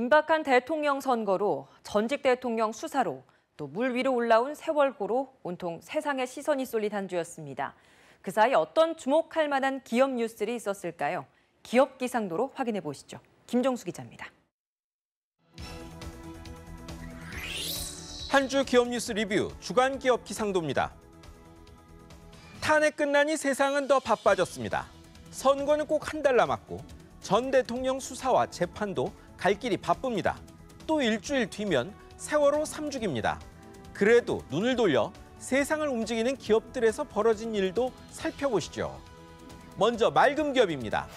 임박한 대통령 선거로 전직 대통령 수사로 또 물 위로 올라온 세월호로 온통 세상의 시선이 쏠린 한 주였습니다. 그 사이 어떤 주목할 만한 기업 뉴스들이 있었을까요? 기업 기상도로 확인해 보시죠. 김정수 기자입니다. 한 주 기업 뉴스 리뷰 주간 기업 기상도입니다. 탄핵 끝나니 세상은 더 바빠졌습니다. 선거는 꼭 한 달 남았고 전 대통령 수사와 재판도 갈 길이 바쁩니다. 또 일주일 뒤면 세월호 3주기입니다. 그래도 눈을 돌려 세상을 움직이는 기업들에서 벌어진 일도 살펴보시죠. 먼저 맑은 기업입니다.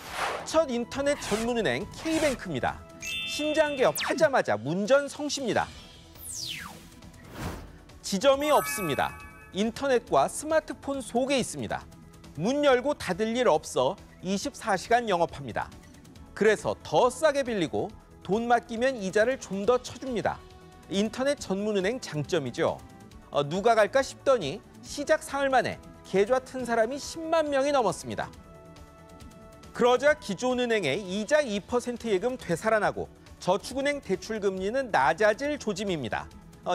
첫 인터넷 전문은행 K뱅크입니다. 신장 개업하자마자 문전성시입니다. 지점이 없습니다. 인터넷과 스마트폰 속에 있습니다. 문 열고 닫을 일 없어 24시간 영업합니다. 그래서 더 싸게 빌리고 돈 맡기면 이자를 좀 더 쳐줍니다. 인터넷 전문은행 장점이죠. 누가 갈까 싶더니 시작 사흘 만에 계좌 튼 사람이 10만 명이 넘었습니다. 그러자 기존 은행의 이자 2% 예금 되살아나고 저축은행 대출금리는 낮아질 조짐입니다.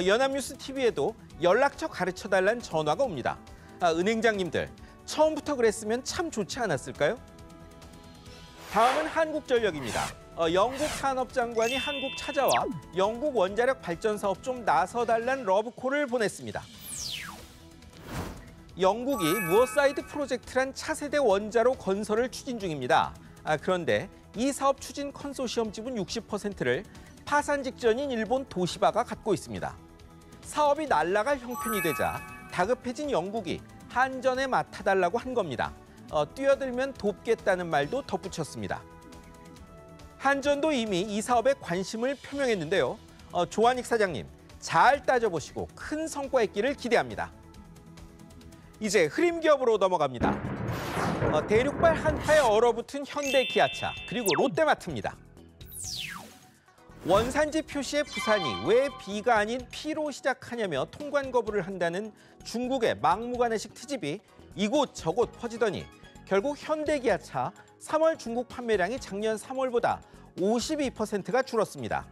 연합뉴스 TV에도 연락처 가르쳐달라는 전화가 옵니다. 은행장님들, 처음부터 그랬으면 참 좋지 않았을까요? 다음은 한국전력입니다. 영국 산업장관이 한국 찾아와 영국 원자력 발전 사업 좀 나서달란 러브콜을 보냈습니다. 영국이 무어사이드 프로젝트란 차세대 원자로 건설을 추진 중입니다. 그런데 이 사업 추진 컨소시엄 지분 60%를 파산 직전인 일본 도시바가 갖고 있습니다. 사업이 날아갈 형편이 되자 다급해진 영국이 한전에 맡아달라고 한 겁니다. 뛰어들면 돕겠다는 말도 덧붙였습니다. 한전도 이미 이 사업에 관심을 표명했는데요. 조한익 사장님, 잘 따져보시고 큰 성과 있기를 기대합니다. 이제 흐림 기업으로 넘어갑니다. 대륙발 한파에 얼어붙은 현대 기아차, 그리고 롯데마트입니다. 원산지 표시의 부산이 왜 비가 아닌 피로 시작하냐며 통관 거부를 한다는 중국의 막무가내식 트집이 이곳저곳 퍼지더니 결국 현대기아차 3월 중국 판매량이 작년 3월보다 52%가 줄었습니다.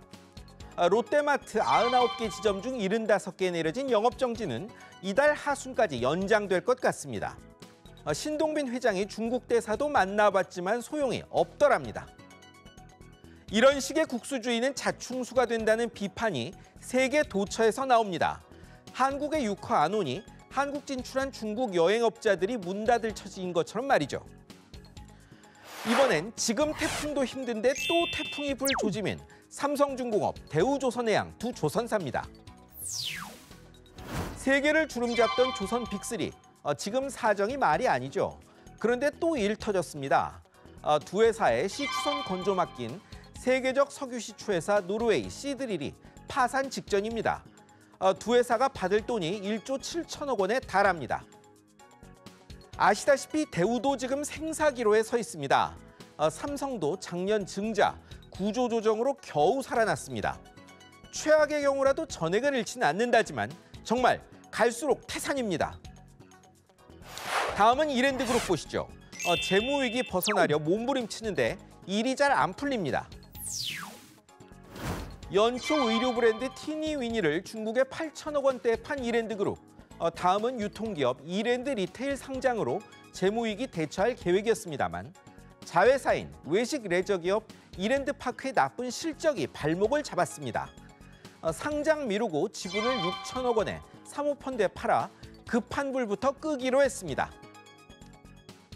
롯데마트 99개 지점 중 75개에 내려진 영업정지는 이달 하순까지 연장될 것 같습니다. 신동빈 회장이 중국 대사도 만나봤지만 소용이 없더랍니다. 이런 식의 국수주의는 자충수가 된다는 비판이 세계 도처에서 나옵니다. 한국의 유커 안 오니 한국 진출한 중국 여행업자들이 문 닫을 처지인 것처럼 말이죠. 이번엔 지금 태풍도 힘든데 또 태풍이 불 조짐인 삼성중공업, 대우조선해양 두 조선사입니다. 세계를 주름잡던 조선 빅3, 지금 사정이 말이 아니죠. 그런데 또 일 터졌습니다. 두 회사에 시추선 건조 맡긴 세계적 석유 시추회사 노르웨이 시드릴이 파산 직전입니다. 두 회사가 받을 돈이 1조 7천억 원에 달합니다. 아시다시피 대우도 지금 생사기로에 서 있습니다. 삼성도 작년 증자, 구조조정으로 겨우 살아났습니다. 최악의 경우라도 전액을 잃지는 않는다지만 정말 갈수록 태산입니다. 다음은 이랜드그룹 보시죠. 재무위기 벗어나려 몸부림치는데 일이 잘 안 풀립니다. 연초 의류 브랜드 티니위니를 중국에 8천억 원대에 판 이랜드그룹. 다음은 유통기업 이랜드 리테일 상장으로 재무위기 대처할 계획이었습니다만 자회사인 외식 레저기업 이랜드파크의 나쁜 실적이 발목을 잡았습니다. 상장 미루고 지분을 6천억 원에 사모펀드에 팔아 급한 불부터 끄기로 했습니다.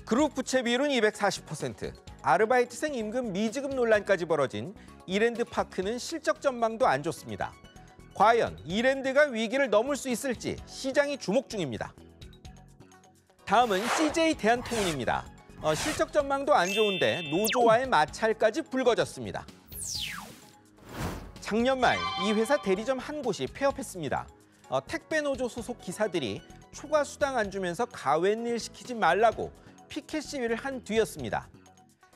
그룹 부채 비율은 240%, 아르바이트생 임금 미지급 논란까지 벌어진 이랜드파크는 실적 전망도 안 좋습니다. 과연 이랜드가 위기를 넘을 수 있을지 시장이 주목 중입니다. 다음은 CJ 대한통운입니다. 실적 전망도 안 좋은데 노조와의 마찰까지 불거졌습니다. 작년 말 이 회사 대리점 한 곳이 폐업했습니다. 택배노조 소속 기사들이 초과 수당 안 주면서 가웬일 시키지 말라고 피켓 시위를 한 뒤였습니다.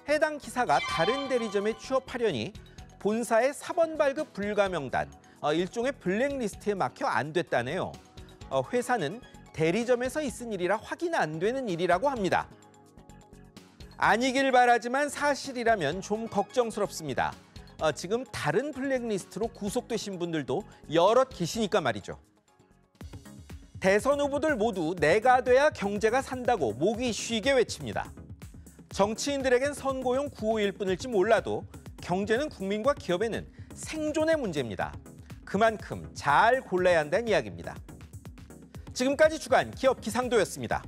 해당 기사가 다른 대리점에 취업하려니 본사의 사번 발급 불가 명단, 일종의 블랙리스트에 막혀 안 됐다네요. 회사는 대리점에서 있은 일이라 확인 안 되는 일이라고 합니다. 아니길 바라지만 사실이라면 좀 걱정스럽습니다. 지금 다른 블랙리스트로 구속되신 분들도 여럿 계시니까 말이죠. 대선 후보들 모두 내가 돼야 경제가 산다고 목이 쉬게 외칩니다. 정치인들에겐 선거용 구호일 뿐일지 몰라도 경제는 국민과 기업에는 생존의 문제입니다. 그만큼 잘 골라야 한다는 이야기입니다. 지금까지 주간 기업 기상도였습니다.